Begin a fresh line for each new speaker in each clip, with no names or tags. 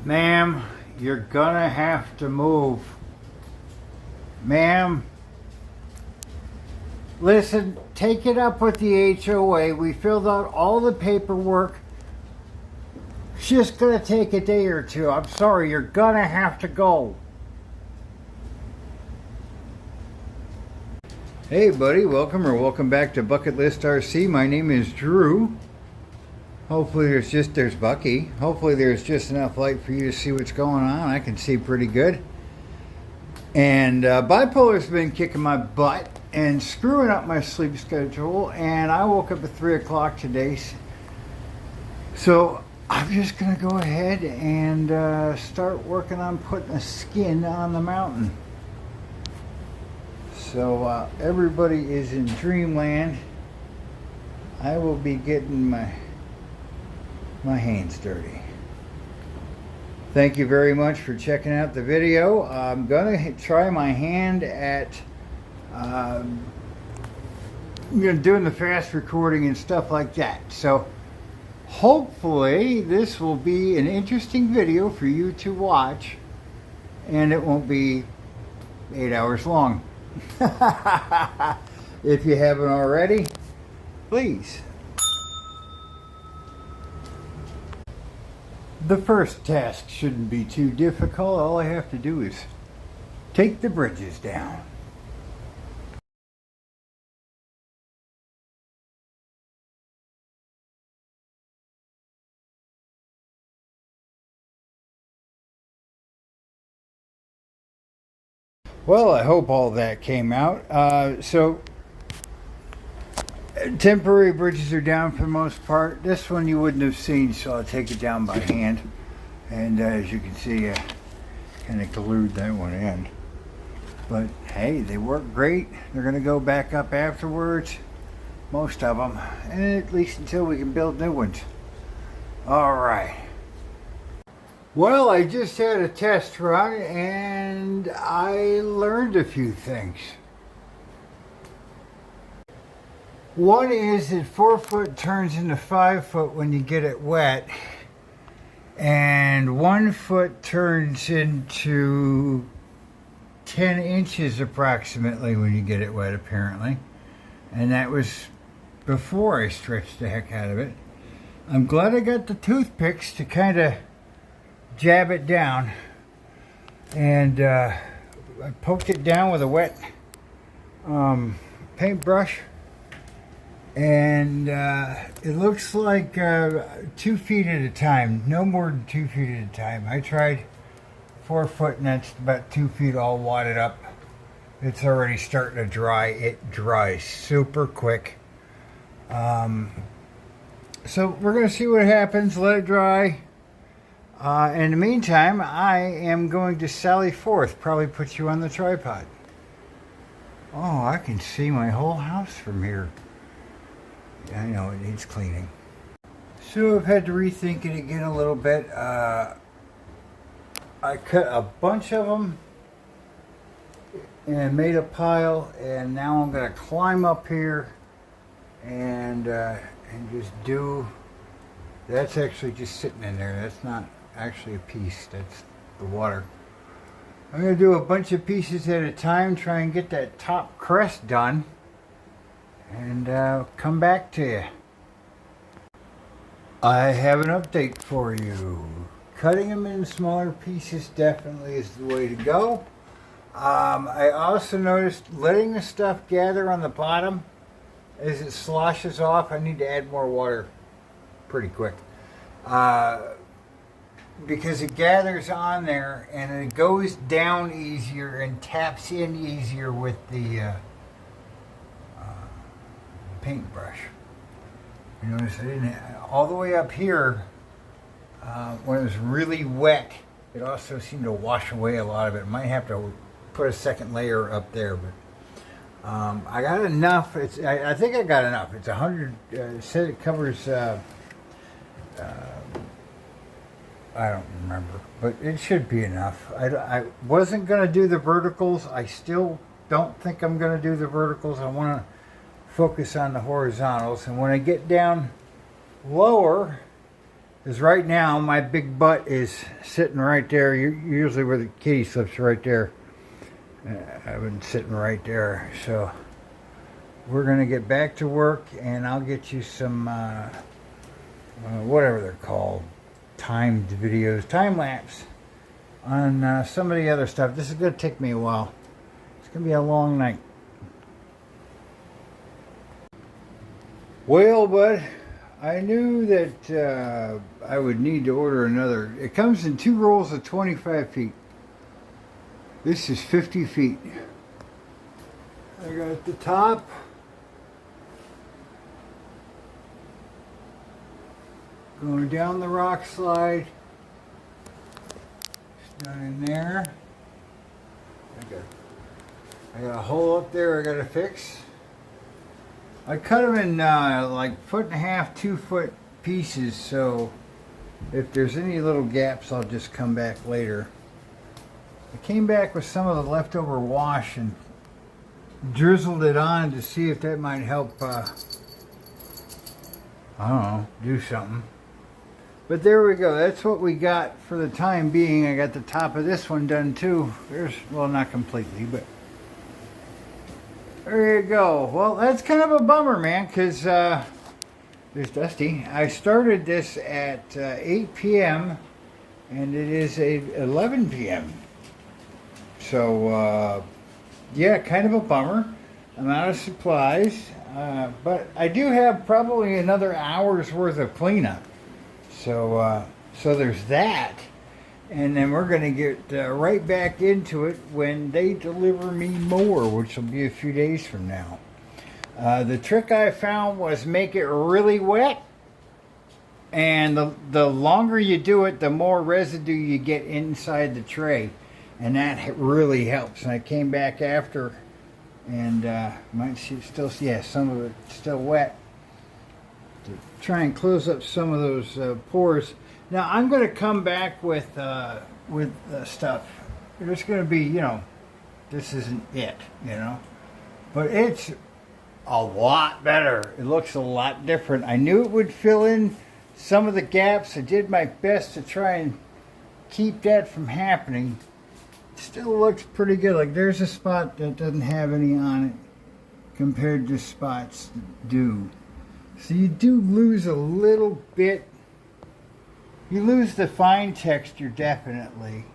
Ma'am, you're gonna have to move. Ma'am, listen, take it up with the HOA. We filled out all the paperwork. It's just gonna take a day or two. I'm sorry, you're gonna have to go. Hey buddy, welcome back to Bucket List RC. My name is Drew. Hopefully there's Bucky. Hopefully there's just enough light for you to see what's going on. I can see pretty good. And bipolar's been kicking my butt and screwing up my sleep schedule, and I woke up at 3 o'clock today. So I'm just gonna go ahead and start working on putting a skin on the mountain. So everybody is in dreamland. I will be getting my hands dirty. Thank you very much for checking out the video. I'm gonna try my hand at doing the fast recording and stuff like that. So hopefully this will be an interesting video for you to watch, and it won't be 8 hours long. If you haven't already, please. The first task shouldn't be too difficult. All I have to do is take the bridges down. Well, I hope all that came out. So temporary bridges are down for the most part. This one you wouldn't have seen, so I'll take it down by hand. And as you can see, I kind of glued that one in. But hey, they work great. They're going to go back up afterwards, most of them, and at least until we can build new ones. All right. Well, I just had a test run and I learned a few things. One is that 4 foot turns into 5 foot when you get it wet, and 1 foot turns into 10 inches approximately when you get it wet, apparently. And that was before I stretched the heck out of it. I'm glad I got the toothpicks to kind of jab it down, and I poked it down with a wet paintbrush, and it looks like 2 feet at a time, no more than 2 feet at a time. I tried 4 foot and that's about 2 feet all wadded up. It's already starting to dry. It dries super quick. So we're going to see what happens, let it dry. In the meantime, I am going to sally forth, probably put you on the tripod. Oh, I can see my whole house from here. I know it needs cleaning. So I've had to rethink it again a little bit. I cut a bunch of them and made a pile, and now I'm going to climb up here and just do. That's actually just sitting in there. That's not actually a piece, that's the water. I'm going to do a bunch of pieces at a time, try and get that top crest done, and come back to you. I have an update for you. Cutting them in smaller pieces definitely is the way to go. I also noticed letting the stuff gather on the bottom as it sloshes off. I need to add more water pretty quick. Because it gathers on there and it goes down easier and taps in easier with the paintbrush. You notice I didn't, all the way up here, when it was really wet, it also seemed to wash away a lot of it. Might have to put a second layer up there, but I got enough. I think I got enough. It's 100. It said it covers. I don't remember, but it should be enough. I wasn't going to do the verticals. I still don't think I'm going to do the verticals. I want to focus on the horizontals. And when I get down lower, Is right now my big butt is sitting right there. Usually where the kitty slips, right there. I've been sitting right there. So we're gonna get back to work, and I'll get you some whatever they're called, timed videos, time lapse on some of the other stuff. This is gonna take me a while. It's gonna be a long night. Well, bud, I knew that I would need to order another. It comes in 2 rolls of 25 feet. This is 50 feet. I got the top. Going down the rock slide. It's down in there. I got a hole up there I gotta fix. I cut them in like 1.5 2 foot pieces, so if there's any little gaps, I'll just come back later. I came back with some of the leftover wash and drizzled it on to see if that might help, I don't know, do something. But there we go. That's what we got for the time being. I got the top of this one done too. Well, not completely, but there you go. Well, that's kind of a bummer, man, because there's Dusty. I started this at 8 p.m. and it is 11 p.m. So, yeah, kind of a bummer. I'm out of supplies, but I do have probably another hour's worth of cleanup. So, so there's that. And then we're going to get right back into it when they deliver me more, which will be a few days from now. The trick I found was make it really wet. And the longer you do it, the more residue you get inside the tray. And that really helps. And I came back after, and might see still, yeah, some of it still wet, to try and close up some of those pores. Now I'm going to come back with stuff. There's going to be, you know, this isn't it, you know, but it's a lot better. It looks a lot different. I knew it would fill in some of the gaps. I did my best to try and keep that from happening. It still looks pretty good. Like there's a spot that doesn't have any on it compared to spots that do. So you do lose a little bit. You lose the fine texture, definitely.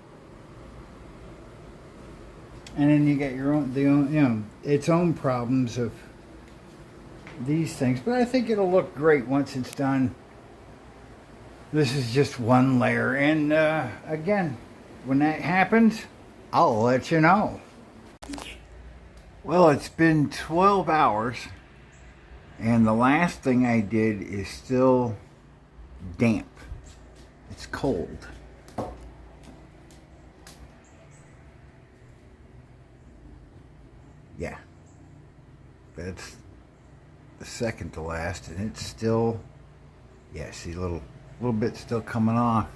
And then you get your own, you know, its own problems of these things. But I think it'll look great once it's done. This is just one layer. And again, when that happens, I'll let you know. Well, it's been 12 hours. And the last thing I did is still damp. It's cold. Yeah. That's the second to last, and it's still, yeah, see, a little bit still coming off.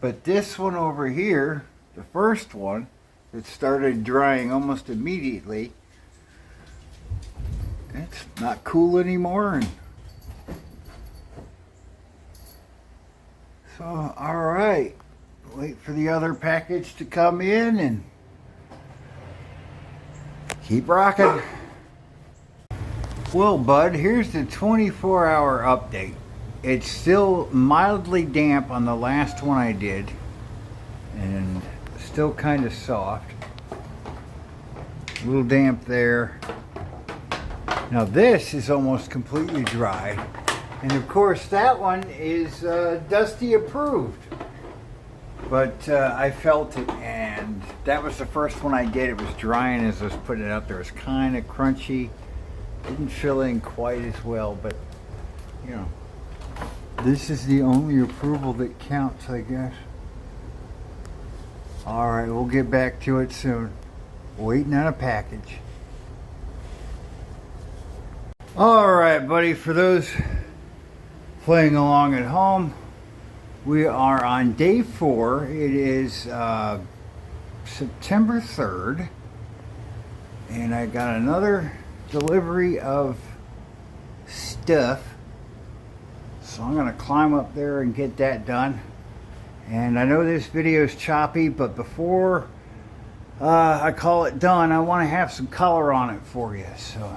But this one over here, the first one, it started drying almost immediately. It's not cool anymore, and so, all right, wait for the other package to come in and keep rocking. Well, bud, here's the 24-hour update. It's still mildly damp on the last one I did, and still kind of soft. A little damp there. Now this is almost completely dry. And of course that one is Dusty approved. But I felt it, and that was the first one I did. It was drying as I was putting it up there. It was kind of crunchy. Didn't fill in quite as well, but you know, this is the only approval that counts, I guess. All right, we'll get back to it soon. Waiting on a package. All right, buddy, for those playing along at home, we are on day 4. It is September 3rd, and I got another delivery of stuff. So I'm going to climb up there and get that done. And I know this video is choppy, but before I call it done, I want to have some color on it for you. So,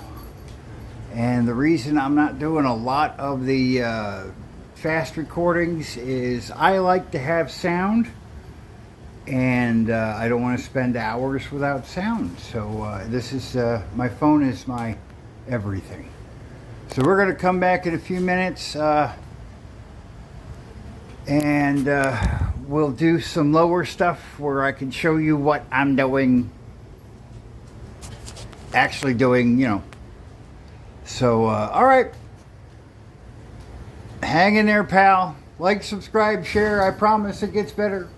and the reason I'm not doing a lot of the fast recordings is I like to have sound, and I don't want to spend hours without sound. So this is my phone is my everything. So we're going to come back in a few minutes and we'll do some lower stuff where I can show you what I'm doing, actually doing, you know. So all right, hang in there, pal. Like, subscribe, share. I promise it gets better.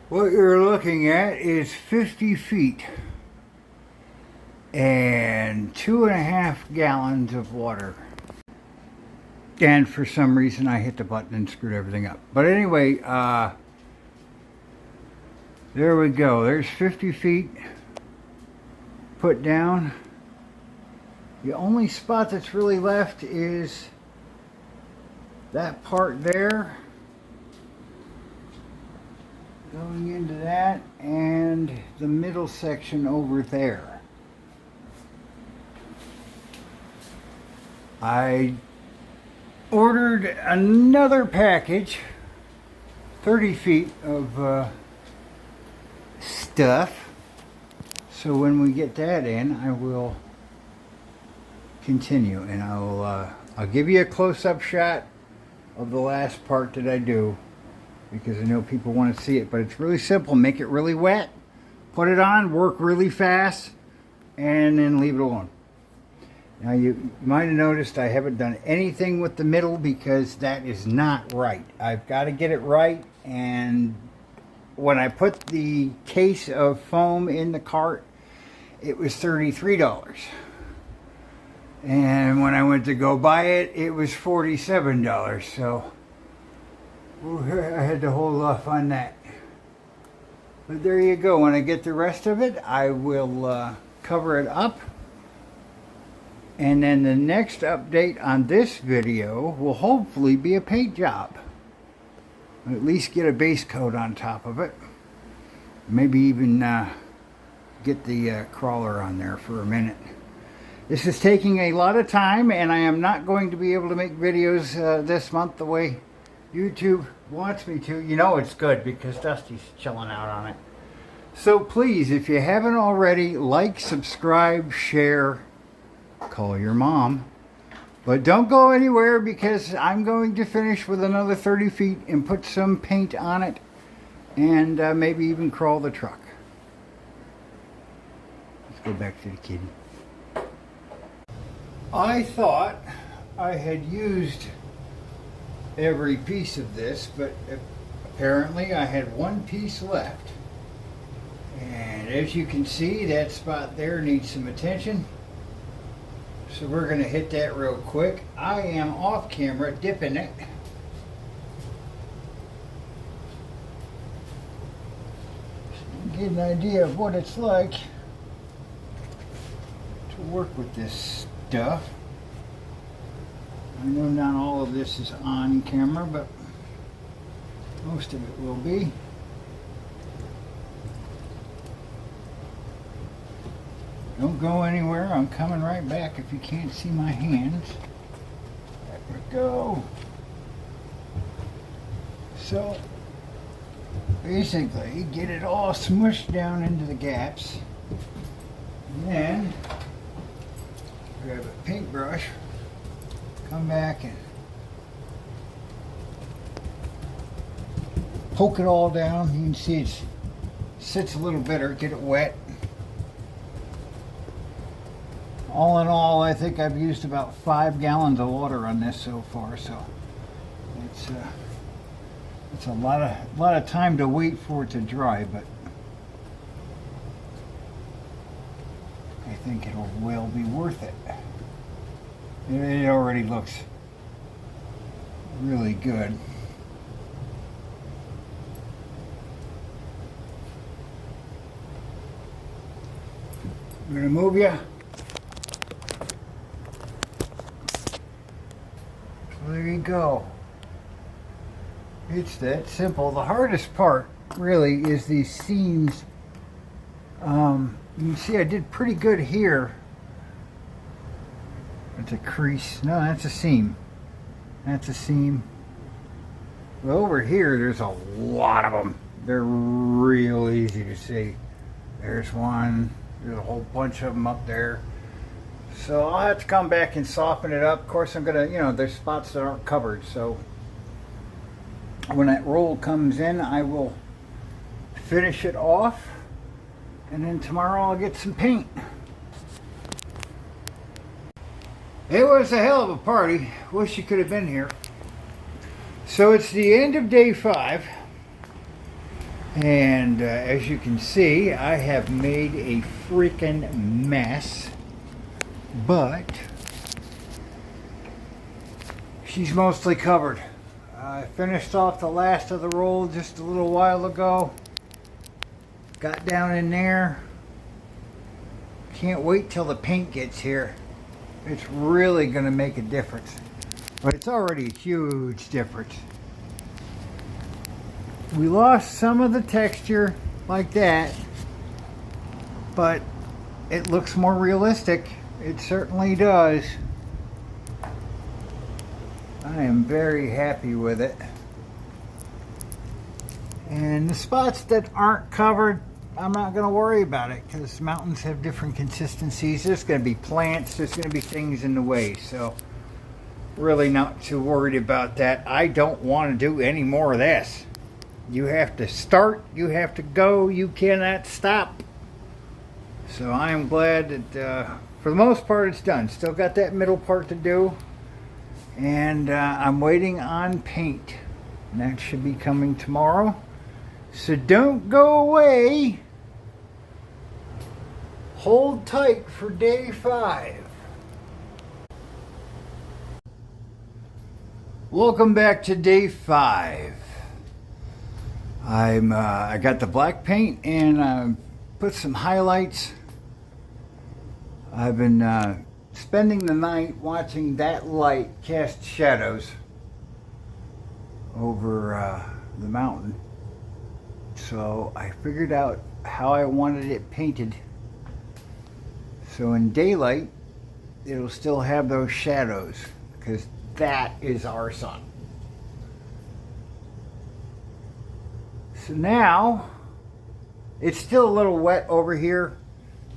What you're looking at is 50 feet and 2.5 gallons of water. And for some reason I hit the button and screwed everything up. But anyway, there we go. There's 50 feet put down. The only spot that's really left is that part there, going into that, and the middle section over there. I ordered another package, 30 feet of stuff. So when we get that in, I will continue, and I'll give you a close-up shot of the last part that I do, because I know people want to see it. But it's really simple. Make it really wet, put it on, work really fast, and then leave it alone. Now you might have noticed I haven't done anything with the middle, because that is not right. I've got to get it right. And when I put the case of foam in the cart, it was $33. And when I went to go buy it, it was $47. So I had to hold off on that. But there you go. When I get the rest of it, I will cover it up. And then the next update on this video will hopefully be a paint job. At least get a base coat on top of it. Maybe even get the crawler on there for a minute. This is taking a lot of time, and I am not going to be able to make videos this month the way YouTube wants me to. You know it's good because Dusty's chilling out on it. So please, if you haven't already, like, subscribe, share, call your mom. But don't go anywhere, because I'm going to finish with another 30 feet and put some paint on it, and maybe even crawl the truck. Let's go back to the kitty. I thought I had used every piece of this, but apparently I had one piece left. And as you can see, that spot there needs some attention. So we're going to hit that real quick. I am off camera dipping it. So get an idea of what it's like to work with this stuff. I know not all of this is on camera, but most of it will be. Don't go anywhere. I'm coming right back if you can't see my hands. There we go. So basically get it all smushed down into the gaps. And then grab a paintbrush, come back and poke it all down. You can see it sits a little better, get it wet. All in all, I think I've used about 5 gallons of water on this so far, so it's a lot of time to wait for it to dry, but I think it'll well be worth it. It already looks really good. I'm gonna move you. there you go. It's that simple. The hardest part really is these seams. You can see I did pretty good here. It's a crease. No, that's a seam. That's a seam. But over here, there's a lot of them. They're real easy to see. There's one. There's a whole bunch of them up there. So I'll have to come back and soften it up. Of course, I'm gonna, there's spots that aren't covered. So when that roll comes in, I will finish it off. And then tomorrow I'll get some paint. It was a hell of a party. Wish you could have been here. So it's the end of day 5. And as you can see, I have made a freaking mess. But she's mostly covered. I finished off the last of the roll just a little while ago. Got down in there. Can't wait till the paint gets here. It's really going to make a difference. But it's already a huge difference. We lost some of the texture like that, but it looks more realistic. It certainly does. I am very happy with it. And the spots that aren't covered, I'm not going to worry about it because mountains have different consistencies. There's going to be plants, there's going to be things in the way. So really not too worried about that. I don't want to do any more of this. You have to start, you have to go, you cannot stop. So I am glad that for the most part it's done. Still got that middle part to do. And I'm waiting on paint. And that should be coming tomorrow. So don't go away. Hold tight for day 5. Welcome back to day 5. I got the black paint and put some highlights. I've been spending the night watching that light cast shadows over the mountain. So I figured out how I wanted it painted. So in daylight, it'll still have those shadows because that is our sun. So now, it's still a little wet over here,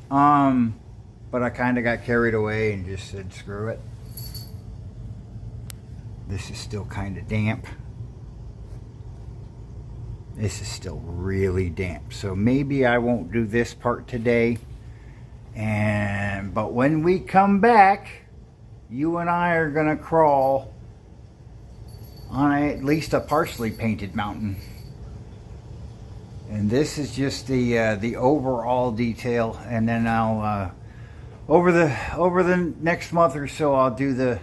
but I kind of got carried away and just said, screw it. This is still kind of damp. This is still really damp. So maybe I won't do this part today. But when we come back, you and I are gonna crawl on at least a partially painted mountain. And this is just the overall detail, and then I'll over the next month or so I'll do the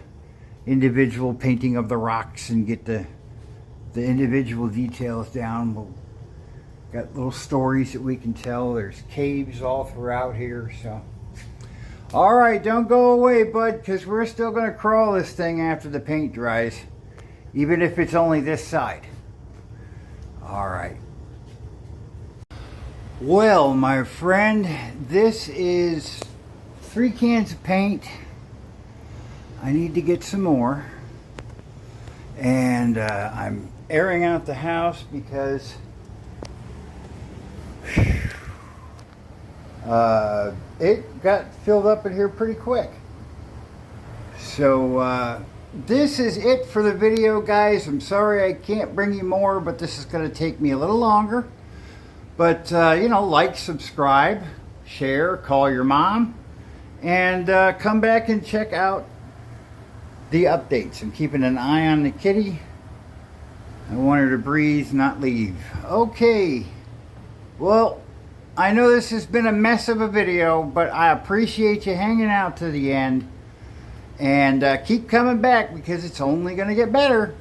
individual painting of the rocks and get the individual details down. We'll got little stories that we can tell. There's caves all throughout here. So all right, don't go away, bud, because we're still going to crawl this thing after the paint dries, even if it's only this side. All right. Well, my friend, this is 3 cans of paint. I need to get some more. And I'm airing out the house because it got filled up in here pretty quick. So this is it for the video, guys. I'm sorry I can't bring you more, but this is going to take me a little longer. But, like, subscribe, share, call your mom, and come back and check out the updates. I'm keeping an eye on the kitty. I want her to breathe, not leave. Okay. Well, I know this has been a mess of a video, but I appreciate you hanging out to the end. And keep coming back because it's only going to get better.